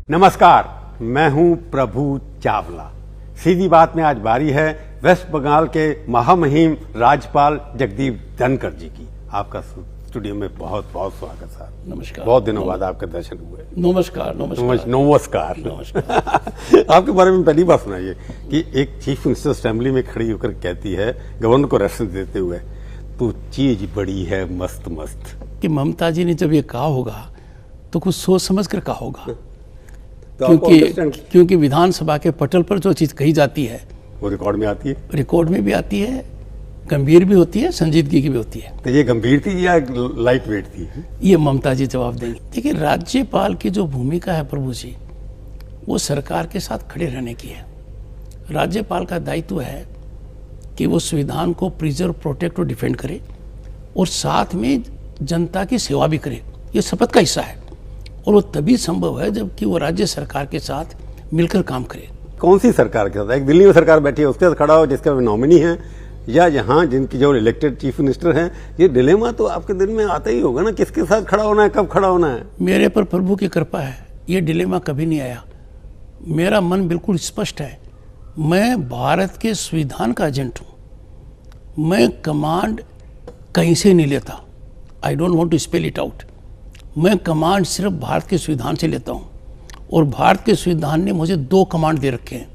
नमस्कार, मैं हूं प्रभु चावला। सीधी बात में आज बारी है वेस्ट बंगाल के महामहिम राज्यपाल जगदीप धनखड़ जी की। आपका स्टूडियो में बहुत बहुत स्वागत सर। नमस्कार। बहुत दिनों बाद आपके दर्शन हुए। नमस्कार। नमस्कार। आपके बारे में पहली बार सुनाइए कि एक चीफ मिनिस्टर असेंबली में खड़ी होकर कहती है गवर्नर को रेफरेंस देते हुए, तो चीज बड़ी है मस्त मस्त। कि ममता जी ने जब ये कहा होगा तो कुछ सोच समझ कर कहा होगा, तो क्योंकि विधानसभा के पटल पर जो चीज कही जाती है वो रिकॉर्ड में आती है, रिकॉर्ड में भी आती है, गंभीर भी होती है, संजीदगी की भी होती है। तो ये गंभीर थी या लाइट वेट थी? ये ममता जी जवाब देंगे। देखिए, राज्यपाल की जो भूमिका है प्रभु जी, वो सरकार के साथ खड़े रहने की है। राज्यपाल का दायित्व है कि वो संविधान को प्रिजर्व, प्रोटेक्ट और डिफेंड करे और साथ में जनता की सेवा भी करे। ये शपथ का हिस्सा है और वो तभी संभव है जबकि वो राज्य सरकार के साथ मिलकर काम करे। कौन सी सरकार के साथ? एक दिल्ली में सरकार बैठी है, उसके साथ खड़ा हो जिसका नॉमिनी है, या यहाँ जिनकी जो इलेक्टेड चीफ मिनिस्टर हैं? ये डिलेमा तो आपके दिल में आता ही होगा ना, किसके साथ खड़ा होना है, कब खड़ा होना है। मेरे पर प्रभु की कृपा है, ये डिलेमा कभी नहीं आया। मेरा मन बिल्कुल स्पष्ट है। मैं भारत के संविधान का एजेंट हूँ। मैं कमांड कहीं से नहीं लेता। I don't want to spell it out. मैं कमांड सिर्फ भारत के संविधान से लेता हूँ और भारत के संविधान ने मुझे 2 कमांड दे रखे हैं।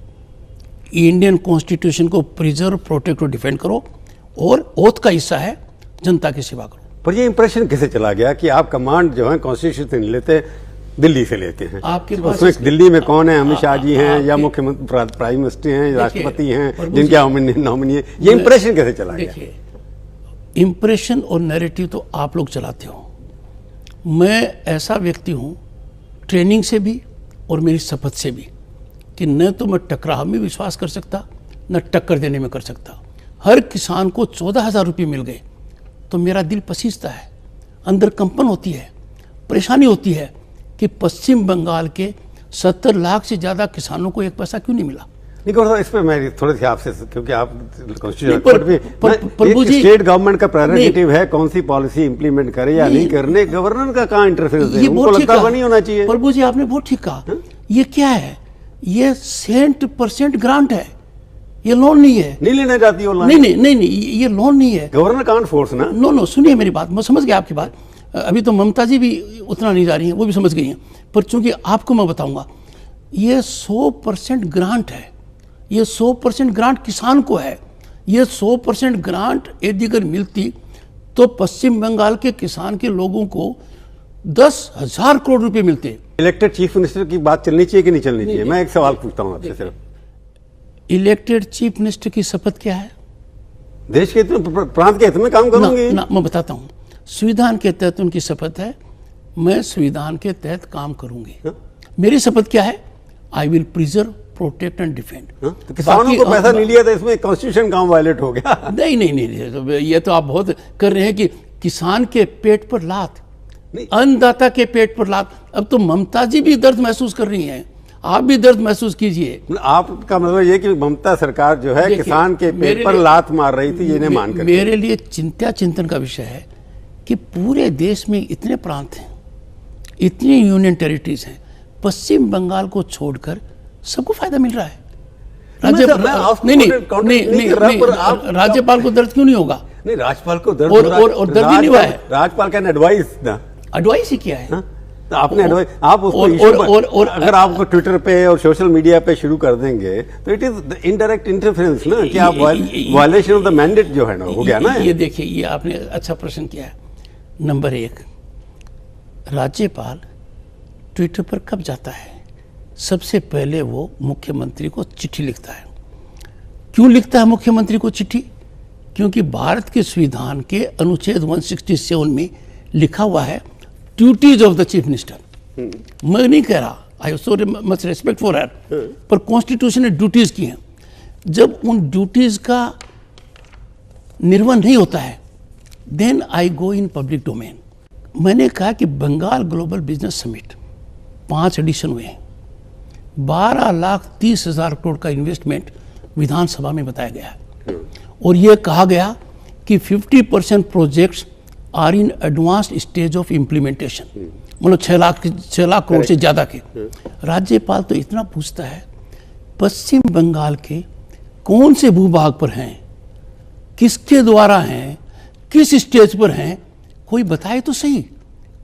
इंडियन कॉन्स्टिट्यूशन को प्रिजर्व, प्रोटेक्ट और डिफेंड करो, और ओथ का हिस्सा है जनता की सेवा करो। पर ये इंप्रेशन कैसे चला गया कि आप कमांड जो है कॉन्स्टिट्यूशन से नहीं लेते, दिल्ली से लेते हैं? आपके पास उसमें दिल्ली में कौन है? अमित शाह जी हैं या मुख्यमंत्री, प्राइम मिनिस्टर हैं, राष्ट्रपति हैं जिनके नॉमिनी है? ये इंप्रेशन कैसे चला गया? देखिए, इंप्रेशन और नैरेटिव तो आप लोग चलाते हो। मैं ऐसा व्यक्ति हूँ, ट्रेनिंग से भी और मेरी शपथ से भी, कि न तो मैं टकराव में विश्वास कर सकता, न टक्कर देने में कर सकता। हर किसान को 14,000 रुपये मिल गए तो मेरा दिल पसीजता है, अंदर कंपन होती है, परेशानी होती है कि पश्चिम बंगाल के 70 लाख से ज़्यादा किसानों को 1 पैसा क्यों नहीं मिला। नहीं, इस पर मैं थोड़ी सी आपसे, क्योंकि आप प्रभु जी, स्टेट गवर्नमेंट का प्रेरोगेटिव है कौन सी पॉलिसी इंप्लीमेंट करे या नहीं करने, गवर्नर का कहाँ इंटरफेरेंस है? उनको लगता है नहीं होना चाहिए। प्रभु जी, आपने बहुत ठीक कहा। ये क्या है? ये 100% ग्रांट है, ये लोन नहीं है। नहीं लेना चाहती हो? नहीं, ये लोन नहीं है। गवर्नर कांट फोर्स ना। नो, सुनिए मेरी बात, मैं समझ गया आपकी बात। अभी तो ममता जी भी उतना नहीं जा रही हैं, वो भी समझ गई हैं, पर चूंकि आपको मैं बताऊंगा, ये 100% ग्रांट है। ये 100% ग्रांट किसान को है। ये 100% ग्रांट यदि अगर मिलती तो पश्चिम बंगाल के किसान के लोगों को 10,000 करोड़ रुपए मिलते। इलेक्टेड चीफ मिनिस्टर की बात चलनी चाहिए कि नहीं चलनी चाहिए? मैं एक सवाल पूछता हूँ आपसे सिर्फ। इलेक्टेड चीफ मिनिस्टर की शपथ क्या है? देश के हित में, प्रांत के हित में काम करूंगी ना, मैं बताता हूँ। संविधान के तहत उनकी शपथ है, मैं संविधान के तहत काम करूंगी। मेरी शपथ क्या है? I will preserve, protect and defend. तो किसानों को पैसा नहीं लिया था, इसमें कॉन्स्टिट्यूशन काम वायलेट हो गया? नहीं, ये तो आप बहुत कर रहे हैं कि किसान के पेट पर लात, अन्नदाता के पेट पर लात। अब तो ममता जी भी दर्द महसूस कर रही हैं, आप भी दर्द महसूस कीजिए। आपका मतलब ये कि ममता सरकार जो है किसान के पेट पर लात मार रही थी, ये नहीं मानकर। मेरे लिए चिंतन का विषय है कि पूरे देश में इतने प्रांत हैं, इतनी यूनियन टेरिटरीज हैं, पश्चिम बंगाल को छोड़कर सबको फायदा मिल रहा है। राज्यपाल को दर्द क्यों नहीं होगा? नहीं, राज्यपाल को दर्द और दर्द ही नहीं हुआ है। राज्यपाल का एडवाइस ना, एडवाइस ही किया है। तो आपने एडवाइस, आप उसको अगर आपको ट्विटर पे और सोशल मीडिया पे शुरू कर देंगे तो इट इज इनडायरेक्ट इंटरफेरेंस ना, कि आप वायलेशन ऑफ द मैंडेट जो है ना, हो गया ना। ये देखिए, ये आपने अच्छा प्रश्न किया है। नंबर 1, राज्यपाल ट्विटर पर कब जाता है? सबसे पहले वो मुख्यमंत्री को चिट्ठी लिखता है। क्यों लिखता है मुख्यमंत्री को चिट्ठी? क्योंकि भारत के संविधान के अनुच्छेद 167 में लिखा हुआ है duties of the chief minister. मैं नहीं कह रहा, I have so much respect for her, पर कॉन्स्टिट्यूशन ने ड्यूटीज की हैं। जब उन ड्यूटीज का निर्वहन नहीं होता है, then I go in public domain. मैंने कहा कि Bengal global business summit 5 edition हुए हैं, 12,30,000 करोड़ का इन्वेस्टमेंट विधानसभा में बताया गया है, और यह कहा गया कि 50% projects are in advanced stage of implementation. मतलब 6 लाख करोड़ से ज्यादा के। राज्यपाल तो इतना पूछता है पश्चिम बंगाल के कौन से भूभाग पर हैं, किसके द्वारा हैं, किस स्टेज पर हैं, कोई बताए तो सही।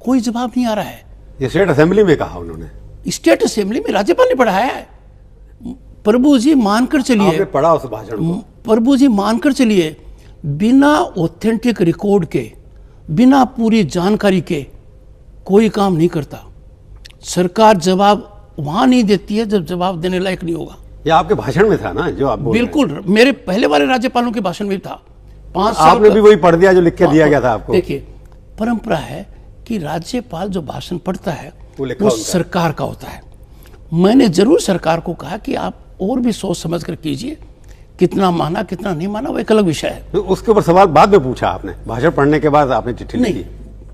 कोई जवाब नहीं आ रहा है। ये स्टेट असेंबली में कहा उन्होंने। स्टेट असेंबली में राज्यपाल ने पढ़ाया है। प्रभु जी मानकर चलिए, आपने पढ़ा उस भाषण को? प्रभु जी मानकर चलिए, बिना ऑथेंटिक रिकॉर्ड के, बिना पूरी जानकारी के कोई काम नहीं करता। सरकार जवाब वहां नहीं देती है जब जवाब देने लायक नहीं होगा। ये आपके भाषण में था ना जो आप बोल रहे हैं? बिल्कुल, मेरे पहले वाले राज्यपालों के भाषण में था। 5 साल आपने भी वही पढ़ दिया जो लिख के दिया गया था आपको? देखिए, परंपरा है कि राज्यपाल जो भाषण पढ़ता है वो लिखा वो होता है। सरकार का होता है। मैंने जरूर सरकार को कहा कि आप और भी सोच समझ कर कीजिए, कितना माना कितना नहीं माना वो एक अलग विषय है। तो उसके ऊपर सवाल बाद में पूछा आपने? भाषण पढ़ने के बाद आपने चिट्ठी लिखी?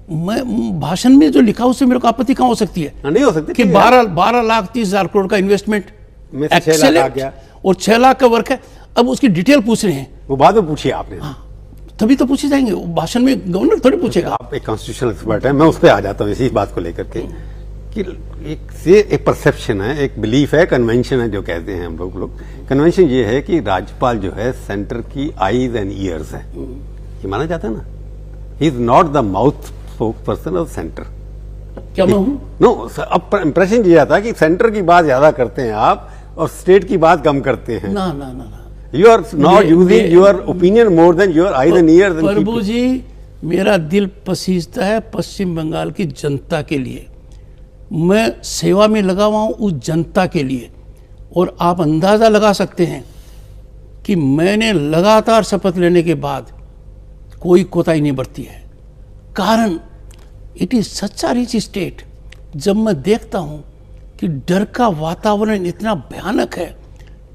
मैं भाषण में जो लिखा उससे मेरे को आपत्ति कहाँ हो सकती है? नहीं हो सकती कि 12,30,000 करोड़ का इन्वेस्टमेंट में से 6 लाख आ गया और 6 लाख का वर्क है। अब उसकी डिटेल पूछ रहे हैं, वो बाद में पूछिए आपने। तभी तो पूछे जाएंगे। वो भाषण में गवर्नर थोड़ी पूछेगा। आप एक कॉन्स्टिट्यूशनल एक्सपर्ट है, मैं उस पर आ जाता हूँ इसी बात को लेकर के कि एक परसेप्शन है, एक बिलीफ है, कन्वेंशन है जो कहते हैं हम लोग। कन्वेंशन ये है कि राज्यपाल जो है सेंटर की आईज एंड ईयर्स है, ये माना जाता है ना। He is not the mouth spoke person of centre. क्या मैं हूं? नो, अब इंप्रेशन ये आता है कि सेंटर की बात ज्यादा करते हैं आप और स्टेट की बात कम करते हैं। ना ना ना ना, you are not using your opinion more than your eyes and ears. प्रभु जी, मेरा दिल पसीजता है पश्चिम बंगाल की जनता के लिए। मैं सेवा में लगा हुआ हूं उस जनता के लिए, और आप अंदाजा लगा सकते हैं कि मैंने लगातार शपथ लेने के बाद कोई कोताही नहीं बरती है। कारण, it is such a rich state. जब मैं देखता हूं कि डर का वातावरण इतना भयानक है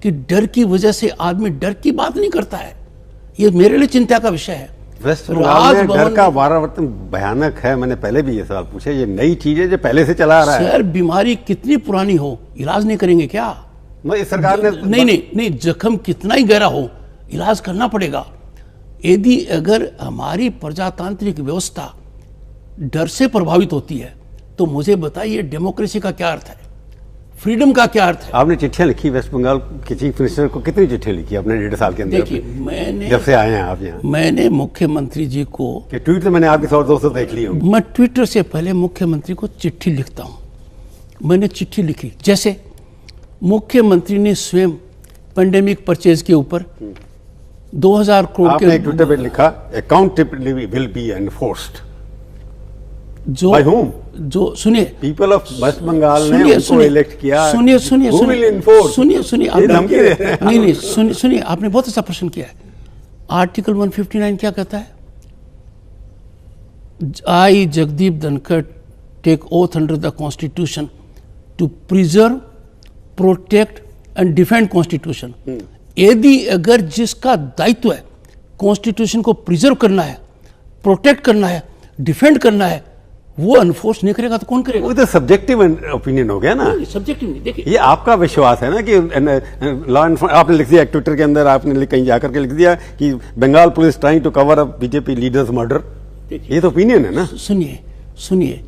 कि डर की वजह से आदमी डर की बात नहीं करता है, ये मेरे लिए चिंता का विषय है। वेस्ट बंगाल में डर का वातावरण भयानक है। मैंने पहले भी ये सवाल पूछा, ये नई चीज है जो पहले से चला आ रहा है। सर, बीमारी कितनी पुरानी हो, इलाज नहीं करेंगे क्या? इस सरकार ने नहीं, जख्म कितना ही गहरा हो, इलाज करना पड़ेगा। यदि अगर हमारी प्रजातांत्रिक व्यवस्था डर से प्रभावित होती है तो मुझे बताइए डेमोक्रेसी का क्या अर्थ है, फ्रीडम का क्या अर्थ है? आपने चिट्ठियां लिखी वेस्ट बंगाल के चीफ मिनिस्टर को? कितनी चिट्ठियां लिखी आपने 1.5 साल के अंदर? देखिए, मैंने जब से आए हैं आप यहाँ, मैंने मुख्यमंत्री जी को, कि ट्वीट से मैंने आपके 100-200 देख ली होंगी। मैं ट्विटर से पहले मुख्यमंत्री को चिट्ठी लिखता हूं। मैंने चिट्ठी लिखी, जैसे मुख्यमंत्री ने स्वयं पेंडेमिक परचेज के ऊपर 2000 करोड़ आपने एक ट्विटर पे लिखा, अकाउंटेबिलिटी विल बी एनफोर्स्ड जो बाय होम? जो सुनिए, पीपल ऑफ वेस्ट बंगाल ने उनको इलेक्ट किया। सुनिए Who will enforce? सुनिए ये धमकी दे रहे हैं। नहीं, सुनिए, आपने बहुत अच्छा प्रश्न किया है। आर्टिकल 159 क्या कहता है? I Jagdeep Dhankhar take oath under the constitution to preserve, protect and defend constitution. यदि अगर जिसका दायित्व है कॉन्स्टिट्यूशन को प्रिजर्व करना है, प्रोटेक्ट करना है, डिफेंड करना है, वो अनफोर्स नहीं करेगा तो कौन करेगा? वो तो सब्जेक्टिव ओपिनियन हो गया ना। सब्जेक्टिव नहीं, देखिए, ये आपका विश्वास है ना कि लॉ एनफोर्समेंट, आपने लिख दिया ट्विटर के अंदर, आपने कहीं जाकर के लिख दिया कि Bengal police trying to cover up BJP leaders murder. ये तो ओपिनियन है ना। सुनिए,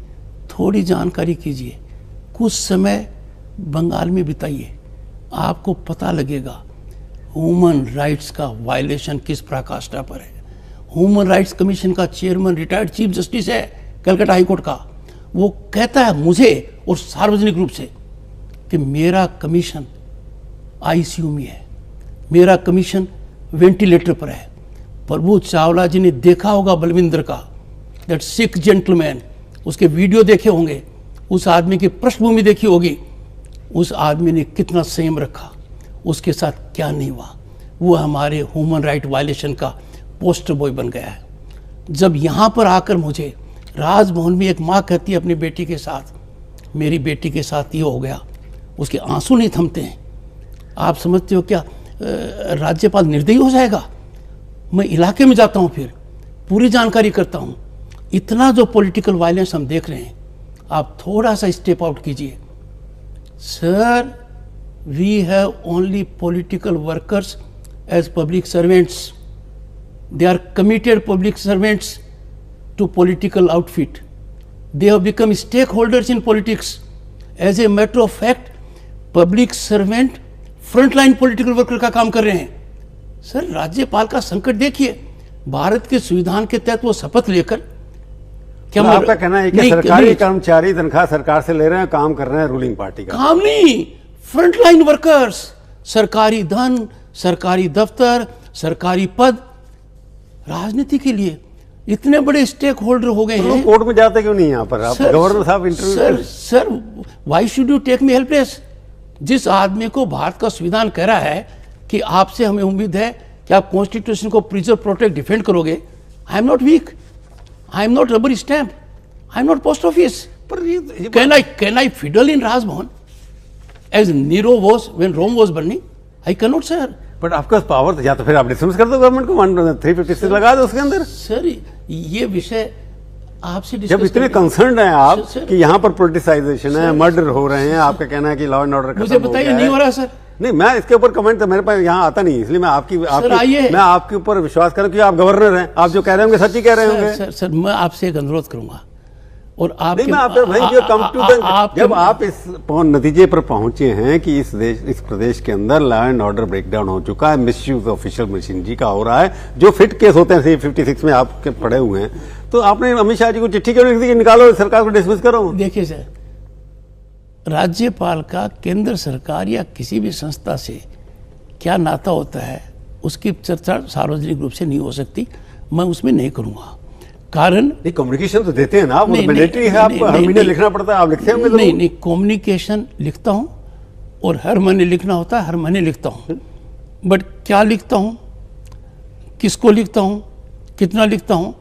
थोड़ी जानकारी कीजिए, कुछ समय बंगाल में बिताइए, आपको पता लगेगा ह्यूमन राइट्स का वायलेशन किस पराकाष्ठा पर है। ह्यूमन राइट्स कमीशन का चेयरमैन रिटायर्ड चीफ जस्टिस है कलकत्ता हाईकोर्ट का। वो कहता है मुझे और सार्वजनिक रूप से कि मेरा कमीशन आईसीयू में है, मेरा कमीशन वेंटिलेटर पर है। प्रभु चावला जी ने देखा होगा बलविंदर का, दैट सिख जेंटलमैन, उसके वीडियो देखे होंगे, उस आदमी की पृष्ठभूमि देखी होगी, उस आदमी ने कितना संयम रखा, उसके साथ क्या नहीं हुआ। वो हमारे ह्यूमन राइट वायलेशन का पोस्टर बॉय बन गया है। जब यहाँ पर आकर मुझे राजभवन में एक माँ कहती है अपनी बेटी के साथ, मेरी बेटी के साथ ये हो गया, उसके आंसू नहीं थमते हैं। आप समझते हो क्या राज्यपाल निर्दयी हो जाएगा? मैं इलाके में जाता हूँ, फिर पूरी जानकारी करता हूँ। इतना जो पॉलिटिकल वायलेंस हम देख रहे हैं, आप थोड़ा सा स्टेप आउट कीजिए। Sir, we have only political workers as public servants. They are committed public servants to political outfit. They have become stakeholders in politics. As a matter of fact, public servant frontline political worker का काम कर रहे हैं। Sir, राज्यपाल का संकट देखिए। भारत के संविधान के तहत वो शपथ लेकर क्या आपका कहना है कि सरकारी कर्मचारी तनख्वाह सरकार से ले रहे हैं, काम कर रहे हैं रूलिंग पार्टी का? काम नहीं, फ्रंटलाइन वर्कर्स, सरकारी धन, सरकारी दफ्तर, सरकारी पद, राजनीति के लिए इतने बड़े स्टेक होल्डर हो गए हैं। कोर्ट में जाते क्यों नहीं यहाँ पर आप? गवर्नर साहब interview. Sir why should you take me helpless? जिस आदमी को भारत का संविधान कह रहा है कि आपसे हमें उम्मीद है कि आप कॉन्स्टिट्यूशन को प्रिजर्व, प्रोटेक्ट, डिफेंड करोगे। I am not week, I am not rubber stamp, I am not post office. Can I fiddle in Raj Bhavan as Nero was when Rome was burning? I can not sir. But आपका power तो, या तो फिर आप dismiss कर दो government को, 356 लगा दो उसके अंदर। सर ये विषय आपसे जब इतने कंसर्न हैं आप कि यहाँ पर पोलिटिसाइजेशन है, मर्डर हो रहे हैं, आपका कहना है कि लॉ एंड ऑर्डर मुझे बताइए नहीं हो रहा सर? नहीं, मैं इसके ऊपर कमेंट तो मेरे पास यहाँ आता नहीं, इसलिए मैं मैं आपके ऊपर विश्वास करूँ कि आप गवर्नर हैं, आप जो कह रहे होंगे सच ही कह रहे होंगे। सर मैं आपसे एक अनुरोध करूंगा और आप जब आप इस नतीजे पर पहुंचे हैं कि इस प्रदेश के अंदर लॉ एंड ऑर्डर ब्रेकडाउन हो चुका है, मिसयूज ऑफिशियल मशीनरी का हो रहा है, जो फिट केस होते हैं 56 में आपके पड़े हुए हैं, तो आपने अमित शाह जी को चिट्ठी क्यों लिख दी कि निकालो, सरकार को डिसमिस करो? देखिए सर, राज्यपाल का केंद्र सरकार या किसी भी संस्था से क्या नाता होता है उसकी चर्चा सार्वजनिक रूप से नहीं हो सकती, मैं उसमें नहीं करूंगा। कारण नहीं, कम्युनिकेशन तो देते हैं ना आप, मिलिट्री है, आपको हर महीने लिखना पड़ता है, आप लिखते होंगे? नहीं, कम्युनिकेशन लिखता हूं और हर महीने लिखना होता है, हर महीने लिखता हूं। बट क्या लिखता हूं, किसको लिखता हूं, कितना लिखता हूं,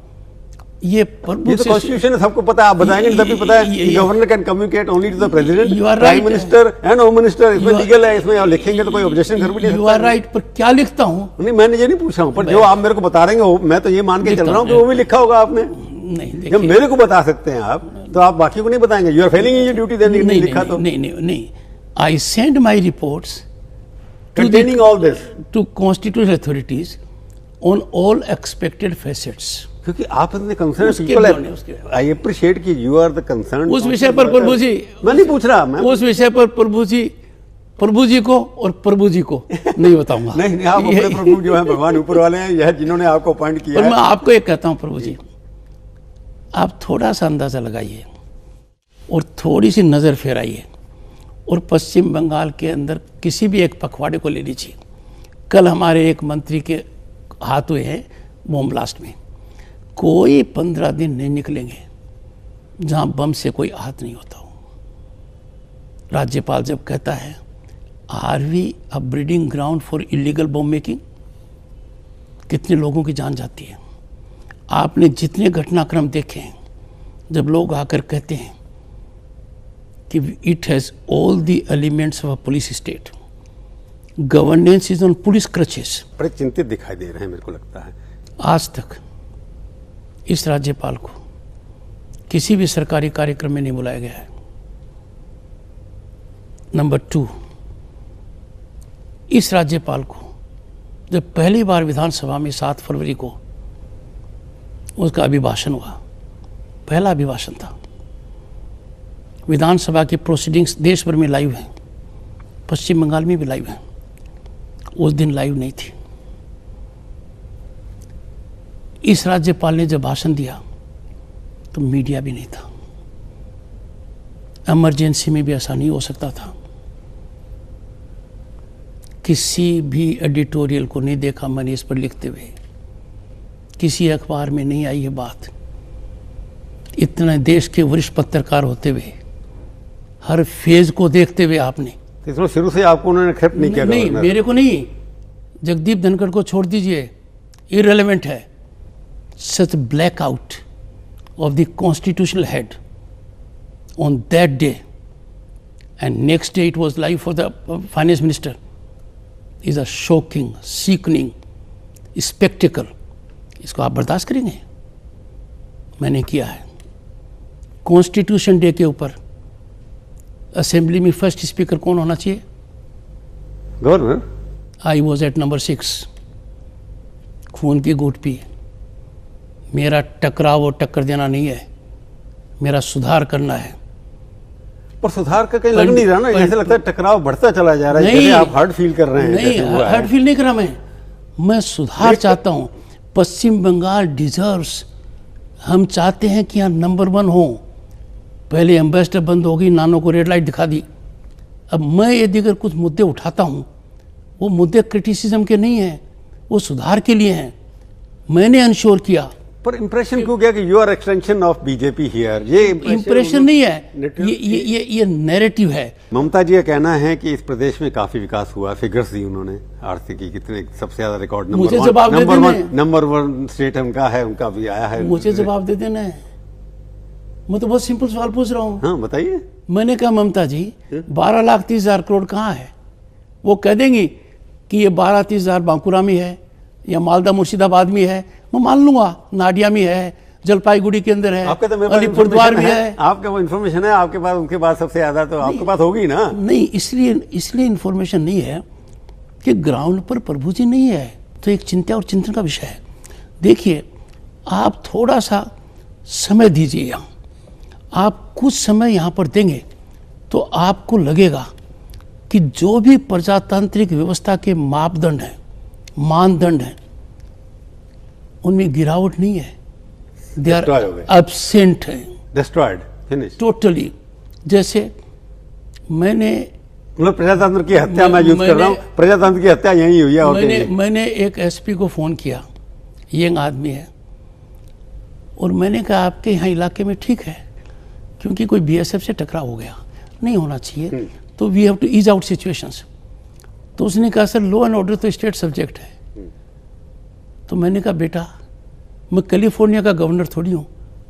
ये तो कॉन्स्टिट्यूशन है, सबको पता है, आप बताएंगे तभी पता है। Governor can communicate only to the president, prime minister and home minister. इसमें लीगल है, इसमें आप लिखेंगे तो कोई ऑब्जेक्शन कर भी नहीं सकता। यू आर राइट, पर क्या लिखता हूं? नहीं, मैंने ये नहीं पूछा हूं, पर जो आप मेरे को बता रहे हैं मैं तो ये मान के चल रहा हूँ कि वो भी लिखा होगा आपने। नहीं, जब मेरे को बता सकते हैं आप, तो आप बाकी को नहीं बताएंगे? You are failing in your duty then नहीं लिखा तो? नहीं, I send my reports containing all this to constitutional authorities on all expected facets. क्योंकि आप इतने कंसर्न पीपल है, आई अप्रिशिएट कि यू आर द कंसर्न। उस विषय पर प्रभु जी, मैं नहीं पूछ रहा, मैं उस विषय पर प्रभु जी को और प्रभु जी को नहीं बताऊंगा। नहीं, आप अपने प्रभु जो है भगवान ऊपर वाले हैं, यह जिन्होंने आपको अपॉइंट किया है। मैं आपको एक कहता हूं प्रभु जी, आप थोड़ा सा अंदाजा लगाइए और थोड़ी सी नजर फेराइए और पश्चिम बंगाल के अंदर किसी भी एक पखवाड़े को ले लीजिए। कल हमारे एक मंत्री के हाथ हुए हैं बम ब्लास्ट में, कोई 15 दिन नहीं निकलेंगे जहां बम से कोई आहत नहीं होता हो। राज्यपाल जब कहता है are we a breeding ground for illegal bomb making, कितने लोगों की जान जाती है। आपने जितने घटनाक्रम देखे हैं जब लोग आकर कहते हैं कि it has all the elements of a police state, governance is on police crutches, बड़े चिंतित दिखाई दे रहे हैं मेरे को लगता है। आज तक इस राज्यपाल को किसी भी सरकारी कार्यक्रम में नहीं बुलाया गया है। नंबर 2, इस राज्यपाल को जब पहली बार विधानसभा में 7 फरवरी को उसका अभिभाषण हुआ, पहला अभिभाषण था, विधानसभा की प्रोसीडिंग्स देश भर में लाइव हैं, पश्चिम बंगाल में भी लाइव हैं, उस दिन लाइव नहीं थी। इस राज्यपाल ने जब भाषण दिया तो मीडिया भी नहीं था, इमरजेंसी में भी ऐसा नहीं हो सकता था। किसी भी एडिटोरियल को नहीं देखा मैंने इस पर लिखते हुए, किसी अखबार में नहीं आई ये बात। इतने देश के वरिष्ठ पत्रकार होते हुए, हर फेज को देखते हुए आपने, इसमें शुरू से आपको उन्होंने एक्सेप्ट नहीं किया? नहीं, मेरे को नहीं, जगदीप धनखड़ को छोड़ दीजिए, इररिलेवेंट है। Such blackout of the constitutional head on that day, and next day it was live for the finance minister, is a shocking, sickening spectacle. इसको आप बर्दाश्त करेंगे? मैंने किया है। कॉन्स्टिट्यूशन डे के ऊपर असेंबली में फर्स्ट स्पीकर कौन होना चाहिए? Governor. I was at number 6, खून की घूंट पी। मेरा टकराव और टक्कर देना नहीं है, मेरा सुधार करना है। पर सुधार का कहीं लग नहीं रहा ना, ऐसे लगता है टकराव बढ़ता चला जा रहा है, नहीं, जैसे आप हर्ट फील कर रहे हैं। नहीं, जैसे हुआ है। हर्ट फील नहीं कर रहा मैं सुधार चाहता हूँ। पश्चिम बंगाल डिजर्व्स, हम चाहते हैं कि यहाँ नंबर 1 हो। पहले एम्बेसडर बंद हो गई, नानों को रेड लाइट दिखा दी। अब मैं यदि अगर कुछ मुद्दे उठाता हूँ, वो मुद्दे क्रिटिसिज्म के नहीं हैं, वो सुधार के लिए हैं। मैंने इंश्योर किया। पर इंप्रेशन क्यों गया कि you are extension of BJP here? ये इंप्रेशन नहीं है, ये नैरेटिव है। ममता जी का कहना है कि इस प्रदेश में काफी विकास हुआ, फिगर्स दी उन्होंने, आर्थिकी कितने सबसे ज्यादा रिकॉर्ड मुझे जवाब दे देना है। नंबर 1 स्टेट उनका भी आया है। मुझे जवाब दे देना है। मैं तो बहुत सिंपल सवाल पूछ रहा हूँ। हाँ बताइए। मैंने कहा ममता जी 12,30,000 करोड़ कहाँ है? वो कह देंगी कि ये 12,30,000 बांकुरा में है या मालदा मुर्शिदाबाद में है, मैं मान लूंगा। नाडिया में है, जलपाईगुड़ी के अंदर है, अलीपुरद्वार में है। आपका वो इन्फॉर्मेशन है आपके पास, उनके पास सबसे ज्यादा तो आपके पास होगी ना। नहीं, इसलिए इन्फॉर्मेशन नहीं है कि ग्राउंड पर प्रभु जी नहीं है, तो एक चिंता और चिंतन का विषय है। देखिए, आप थोड़ा सा समय दीजिए यहाँ, आप कुछ समय यहाँ पर देंगे तो आपको लगेगा कि जो भी प्रजातांत्रिक व्यवस्था के मापदंड हैं, मानदंड हैं, उनमें गिरावट नहीं है। दे आर एब्सेंट है, डिस्ट्रॉयड, फिनिश टोटली। जैसे मैंने मतलब प्रजातंत्र की हत्या मैं यूज कर रहा हूँ, प्रजातंत्र की हत्या यही हुई है। मैंने एक एसपी को फोन किया, यंग आदमी है, और मैंने कहा आपके यहाँ इलाके में ठीक है, क्योंकि कोई बीएसएफ से टकराव हो गया, नहीं होना चाहिए, तो we have to ease out situations. तो उसने कहा सर लॉ एंड ऑर्डर तो स्टेट सब्जेक्ट है। तो मैंने कहा बेटा, मैं कैलिफोर्निया का गवर्नर थोड़ी हूँ,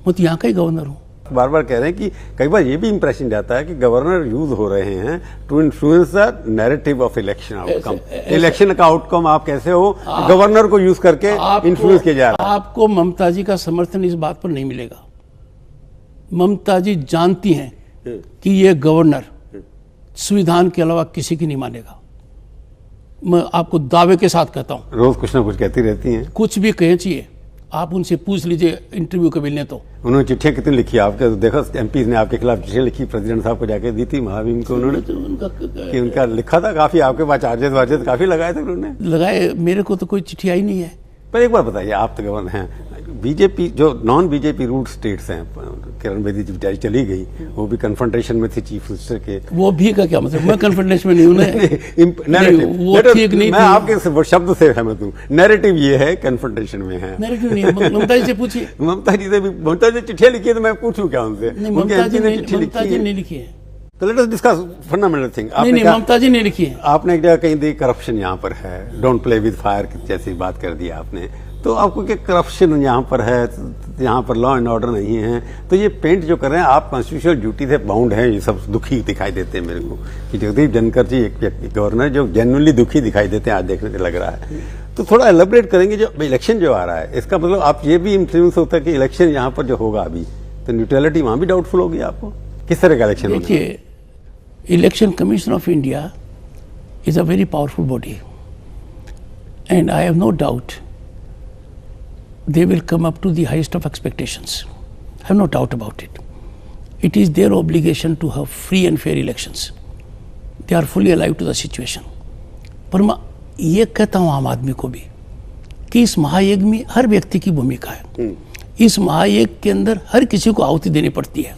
मैं तो यहाँ का ही गवर्नर हूँ। बार बार कह रहे हैं कि कई बार ये भी इंप्रेशन जाता है कि गवर्नर यूज हो रहे हैं to influence the narrative of election outcome. Election का आउटकम आप कैसे हो, गवर्नर को यूज करके इन्फ्लुएंस किया जा रहा है। आपको ममता जी का समर्थन इस बात पर नहीं मिलेगा। ममता जी जानती हैं कि ये गवर्नर संविधान के अलावा किसी की नहीं मानेगा। मैं आपको दावे के साथ कहता हूं, रोज कुछ ना कुछ कहती रहती हैं। कुछ भी कहे चाहिए, आप उनसे पूछ लीजिए इंटरव्यू कभी लें तो। उन्होंने चिट्ठियां कितनी लिखी आपके, तो देखा एमपी ने आपके खिलाफ चिट्ठियां लिखी, प्रेसिडेंट साहब को जाके दी थी महावीम को उन्होंने, कि उनका लिखा था काफी, आपके पास चार्जेस वार्जेस काफी लगाए थे उन्होंने। लगाए, मेरे को तो कोई चिट्ठी आई नहीं है। पर एक बार बताइए, आप तो गवर्नर हैं, बीजेपी जो नॉन बीजेपी रूट स्टेट्स हैं, किरण बेदी जी बेचारी चली गई, वो भी कन्फ्रंटेशन में थी चीफ मिनिस्टर के। वो भी का क्या मतलब, मैं कन्फ्रंटेशन में नहीं हूं। वो ठीक नहीं, मैं आपके शब्द से सहमत हूँ। नैरेटिव ये है कन्फ्रंटेशन में है। नैरेटिव नहीं है। ममता जी से पूछिए। ममता जी से भी, ममता जी चिट्ठियां लिखी है तो मैं पूछूं क्या उनसे? ममता जी ने नहीं लिखी है। तो let us discuss fundamental thing. नहीं, ममता जी ने लिखी है। आपने एक जगह कहीं दी करप्शन यहाँ पर है, डोंट प्ले विद फायर जैसी बात कर दी आपने, तो आपको क्या करप्शन यहाँ पर है, यहाँ पर लॉ एंड ऑर्डर नहीं है, तो ये पेंट जो कर रहे हैं आप कॉन्स्टिट्यूशनल ड्यूटी से बाउंड हैं, ये सब दुखी दिखाई देते हैं मेरे को कि जगदीप धनखड़ जी एक गवर्नर जो जेन्युइनली दुखी दिखाई देते हैं, आज देखने से लग रहा है। तो थोड़ा एलैबोरेट करेंगे, जो इलेक्शन जो आ रहा है इसका मतलब आप ये भी इन्फ्लुएंस होता है कि इलेक्शन यहाँ पर जो होगा अभी, तो न्यूट्रलिटी वहाँ भी डाउटफुल होगी आपको, किस तरह का इलेक्शन होगा? देखिए, election commission of India is a very powerful body and I have no doubt they will come up to the highest of expectations. I have no doubt about it. It is their obligation to have free and fair elections. They are fully alive to the situation. पर मैं ये कहता हूँ आम आदमी को भी कि इस महायज्ञ में हर व्यक्ति की भूमिका है। इस महायज्ञ के अंदर हर किसी को आहुति देनी पड़ती है।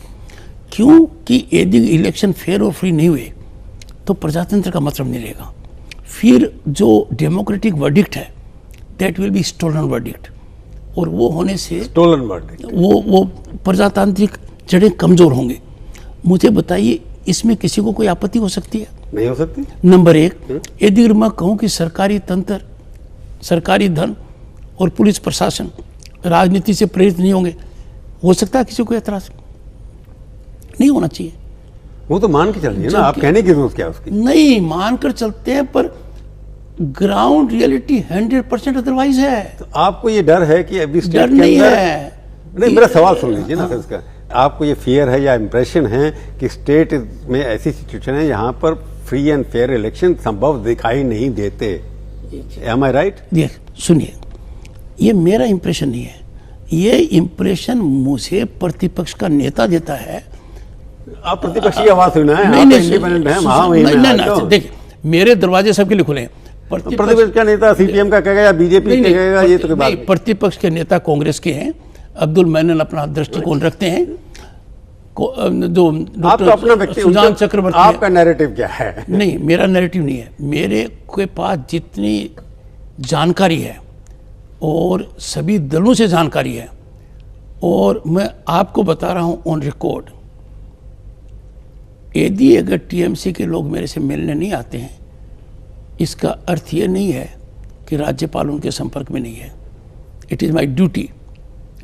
क्यों कि यदि इलेक्शन फेयर और फ्री नहीं हुए तो प्रजातंत्र का मतलब नहीं रहेगा। फिर जो डेमोक्रेटिक वर्डिक्ट है, that will be stolen verdict, और वो होने से स्टोलन वर्डिक्ट, वो प्रजातांत्रिक जड़ें कमजोर होंगे। मुझे बताइए, इसमें किसी को कोई आपत्ति हो सकती है? नहीं हो सकती। नंबर एक, यदि मैं कहूँ कि सरकारी तंत्र, सरकारी धन और पुलिस प्रशासन राजनीति से प्रेरित नहीं होंगे, हो सकता है किसी को एतराज? नहीं होना चाहिए। वो तो मान के चल रही है ना, आप कहने की जरूरत क्या उसकी? नहीं, मानकर चलते हैं, पर ग्राउंड रियलिटी 100% अदरवाइज है। तो आपको ये डर है कि अभी स्टेट डर के नहीं अंदर है। नहीं, मेरा सवाल सुन लीजिए ना इसका। आपको ये फियर है या इंप्रेशन है कि स्टेट में ऐसी सिचुएशन है यहाँ पर फ्री एंड फेयर इलेक्शन संभव दिखाई नहीं देते? एम आई राइट? सुनिए, ये मेरा इंप्रेशन नहीं है, ये इम्प्रेशन मुझे प्रतिपक्ष का नेता देता है। आप प्रतिपक्ष की आवाज सुना है, नहीं आप नहीं इंडिपेंडेंट हैं, नहीं, देखिए मेरे दरवाजे सबके लिए खुले हैं। प्रतिपक्ष का नेता सीपीएम का कहेगा या बीजेपी का कहेगा, ये तो कोई बात नहीं। प्रतिपक्ष के नेता कांग्रेस के हैं, अब्दुल मेनन अपना दृष्टिकोण रखते हैं। जो आप तो अपना व्यक्ति, सुजान चक्रवर्ती, आपका नैरेटिव क्या है? नहीं, मेरा नैरेटिव नहीं है। मेरे के पास जितनी जानकारी है और सभी दलों से जानकारी है, और मैं आपको बता रहा हूं ऑन रिकॉर्ड, यदि अगर टीएमसी के लोग मेरे से मिलने नहीं आते हैं, इसका अर्थ ये नहीं है कि राज्यपाल उनके संपर्क में नहीं है। It is my duty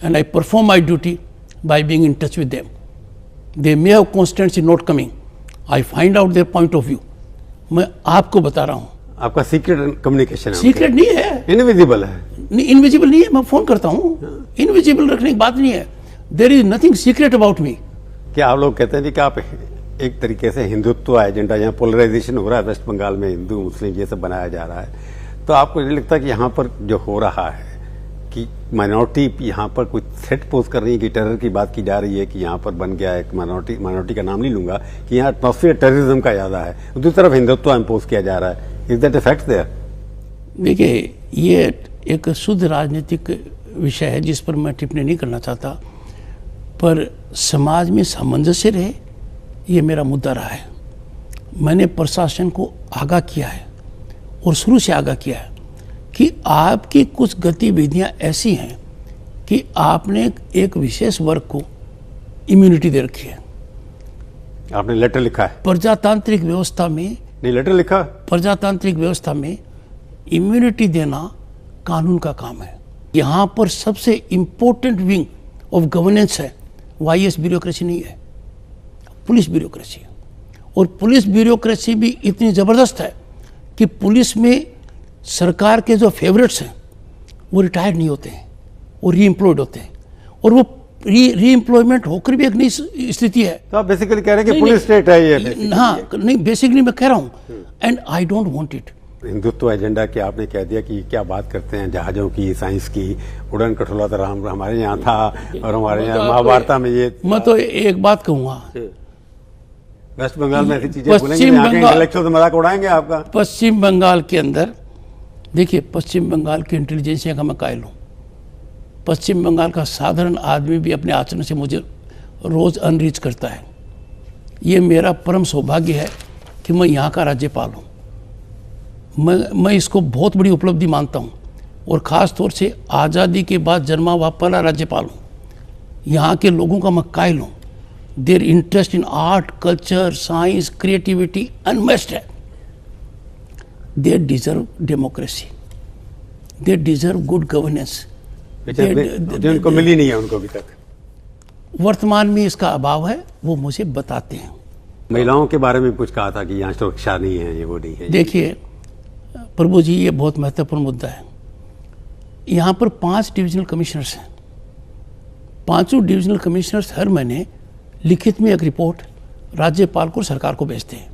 and I perform my duty by being in touch with them. They may have constituency not coming, I find out their point of view. मैं आपको बता रहा हूँ। आपका सीक्रेट कम्युनिकेशन है? सीक्रेट नहीं है, invisible है। नहीं, इनविजिबल नहीं है, मैं फोन करता हूँ। इनविजिबल रखने की बात नहीं है। There is nothing secret about me. क्या आप लोग कहते हैं कि आप एक तरीके से हिंदुत्व एजेंडा, यहाँ पोलराइजेशन हो रहा है वेस्ट बंगाल में, हिंदू मुस्लिम ये सब बनाया जा रहा है, तो आपको ये लगता है कि यहाँ पर जो हो रहा है कि माइनॉरिटी यहाँ पर कुछ थ्रेट पोज कर रही है, कि टेरर की बात की जा रही है कि यहाँ पर बन गया एक माइनॉरिटी का नाम नहीं लूंगा, कि यहाँ एटमॉस्फेयर टेररिज्म का ज्यादा है, दूसरी तरफ हिंदुत्व इम्पोज किया जा रहा है। Is that effect there? देखिए, ये एक शुद्ध राजनीतिक विषय है जिस पर मैं टिप्पणी नहीं करना चाहता, पर समाज में सामंजस्य रहे, ये मेरा मुद्दा रहा है। मैंने प्रशासन को आगाह किया है और शुरू से आगाह किया है कि आपकी कुछ गतिविधियां ऐसी हैं कि आपने एक विशेष वर्ग को इम्यूनिटी दे रखी है। आपने लेटर लिखा है? प्रजातांत्रिक व्यवस्था में नहीं, लेटर लिखा। प्रजातांत्रिक व्यवस्था में इम्यूनिटी देना कानून का काम है। यहाँ पर सबसे इंपॉर्टेंट विंग ऑफ गवर्नेंस है, वाईएस ब्यूरोक्रेसी नहीं है, पुलिस ब्यूरोक्रेसी है। और पुलिस ब्यूरोक्रेसी भी इतनी ज़बरदस्त है कि पुलिस में सरकार के जो फेवरेट्स हैं वो रिटायर्ड नहीं होते हैं, वो रीएम्प्लॉयड होते हैं, और वो रीएम्प्लॉयमेंट होकर भी एक नई स्थिति है। तो आप बेसिकली कह रहे हैं कि पुलिस स्टेट है ये? हाँ, नहीं, बेसिकली मैं कह रहा हूँ, and I don't want it. Hindutva agenda की आपने कह दिया कि क्या बात करते हैं जहाजों की, साइंस की, उड़न खटोला तो राम हमारे यहाँ था, और हमारे यहाँ महाभारत में ये। मैं तो एक बात कहूँगा, वेस्ट बंगाल में ऐसी चीजें बोलेंगे, यहाँ के इंटेलेक्चुअल तो मजाक उड़ाएंगे आपका। पश्चिम बंगाल के अंदर देखिए, पश्चिम बंगाल की इंटेलिजेंसिया का मैं कायल हूँ। पश्चिम बंगाल का साधारण आदमी भी अपने आचरण से मुझे रोज अनरीच करता है। ये मेरा परम सौभाग्य है कि मैं यहाँ का राज्यपाल हूँ। मैं इसको बहुत बड़ी उपलब्धि मानता हूँ, और ख़ास तौर से आज़ादी के बाद जन्मा हुआ पहला राज्यपाल हूँ। यहाँ के लोगों का मैं कायल हूँ। Their interest in art, culture, science, creativity unmatched है। They deserve democracy, they deserve good governance, जो उनको मिली नहीं है उनको अभी तक। वर्तमान में इसका अभाव है, वो मुझे बताते हैं। महिलाओं के बारे में कुछ कहा था कि यहाँ सुरक्षा नहीं है, ये वो नहीं है। देखिए प्रभु जी, ये बहुत महत्वपूर्ण मुद्दा है। यहाँ पर 5 डिविजनल कमिश्नर्स हैं। 5 डिविजनल कमिश्नर्स हर महीने लिखित में एक रिपोर्ट राज्यपाल को, सरकार को भेजते हैं।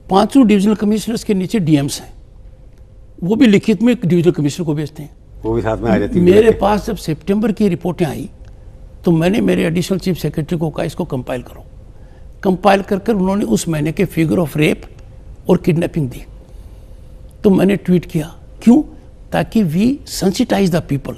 5 डिविजनल कमिश्नर्स के नीचे डीएम्स हैं, वो भी लिखित में एक डिविजनल कमिश्नर को भेजते हैं, वो भी साथ में आ जाती है। मेरे पास जब सितंबर की रिपोर्टें आई तो मैंने मेरे एडिशनल चीफ सेक्रेटरी को कहा इसको कंपाइल करो। कंपाइल कर उन्होंने उस महीने के फिगर ऑफ रेप और किडनैपिंग दी। तो मैंने ट्वीट किया, क्यों? ताकि वी सेंसिटाइज द पीपल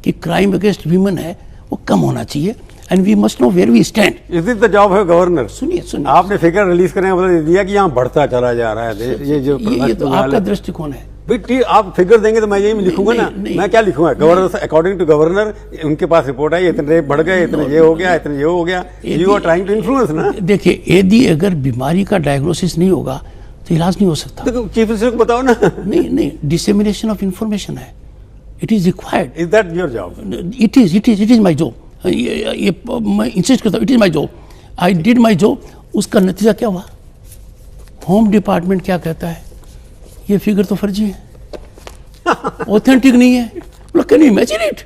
कि क्राइम अगेंस्ट वीमेन है वो कम होना चाहिए, and we must know where we stand. Is it the job है गवर्नर? सुनिए, आपने फिगर रिलीज करने का मतलब दिया कि यहाँ बढ़ता चला जा रहा है देश। ये तो आपका दृष्टिकोण है। भाई आप फिगर देंगे तो मैं यही लिखूंगा ना। मैं क्या लिखूंगा? गवर्नर, अकॉर्डिंग टू गवर्नर, उनके पास रिपोर्ट आई, इतने रेप बढ़ गए, इतने ये हो गया, इतने ये हो गया। You are trying to influence ना। देखिए, यदि अगर बीमारी का डायग्नोसिस नहीं होगा तो इलाज नहीं हो सकता। तो चीफ मिनिस्टर को बताओ ना। नहीं, डिसेमिनेशन ऑफ इंफॉर्मेशन है, it is required. Is that your job? It is my job. ये मैं इंसिस्ट करता हूँ, it is my job, I did my job. उसका नतीजा क्या हुआ? होम डिपार्टमेंट क्या कहता है? ये फिगर तो फर्जी है, ऑथेंटिक नहीं है। Can you imagine it?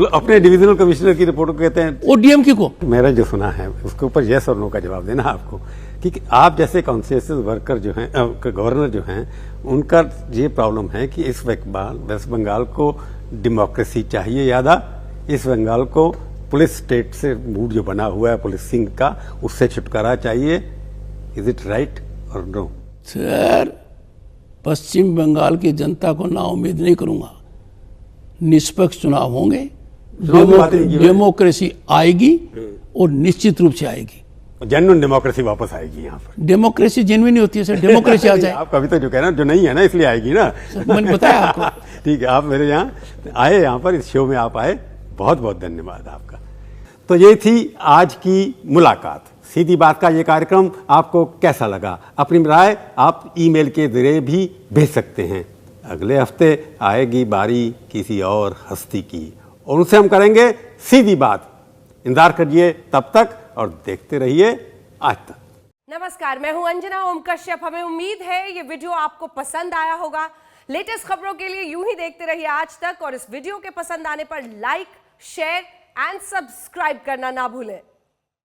अपने डिविजनल कमिश्नर की रिपोर्ट को कहते हैं, वो डीएमके को। मेरा जो सुना है उसके ऊपर यस और नो का जवाब देना आपको, कि आप जैसे कॉन्स्टिट्यूशनल वर्कर जो हैं, गवर्नर जो हैं, उनका ये प्रॉब्लम है कि इस वेस्ट बंगाल को डेमोक्रेसी चाहिए ज़्यादा, इस बंगाल को पुलिस स्टेट से मूड जो बना हुआ है पुलिसिंग का, उससे छुटकारा चाहिए। इज इट राइट और नो? सर, पश्चिम बंगाल की जनता को ना उम्मीद नहीं करूंगा। निष्पक्ष चुनाव होंगे, डेमोक्रेसी आएगी और निश्चित रूप से आएगी। जेन्युइन डेमोक्रेसी वापस आएगी यहाँ पर। डेमोक्रेसी जेन्युइन ही होती है सर, डेमोक्रेसी आ जाए। आप कभी तो जो कह रहे हैं जो नहीं है ना, इसलिए आएगी ना। मैंने बताया आपको। ठीक है, आप मेरे यहाँ आए, यहाँ पर इस शो में आप आए, बहुत बहुत धन्यवाद आपका। तो ये थी आज की मुलाकात। सीधी बात का ये कार्यक्रम आपको कैसा लगा? अपनी राय आप ईमेल के जरिए भी भेज सकते हैं। अगले हफ्ते आएगी बारी किसी और हस्ती की और उनसे हम करेंगे सीधी बात। इंतजार करिए तब तक और देखते रहिए आज तक। नमस्कार, मैं हूं अंजना ओम कश्यप। हमें उम्मीद है ये वीडियो आपको पसंद आया होगा। लेटेस्ट खबरों के लिए यूं ही देखते रहिए आज तक और इस वीडियो के पसंद आने पर लाइक, शेयर एंड सब्सक्राइब करना ना भूलें।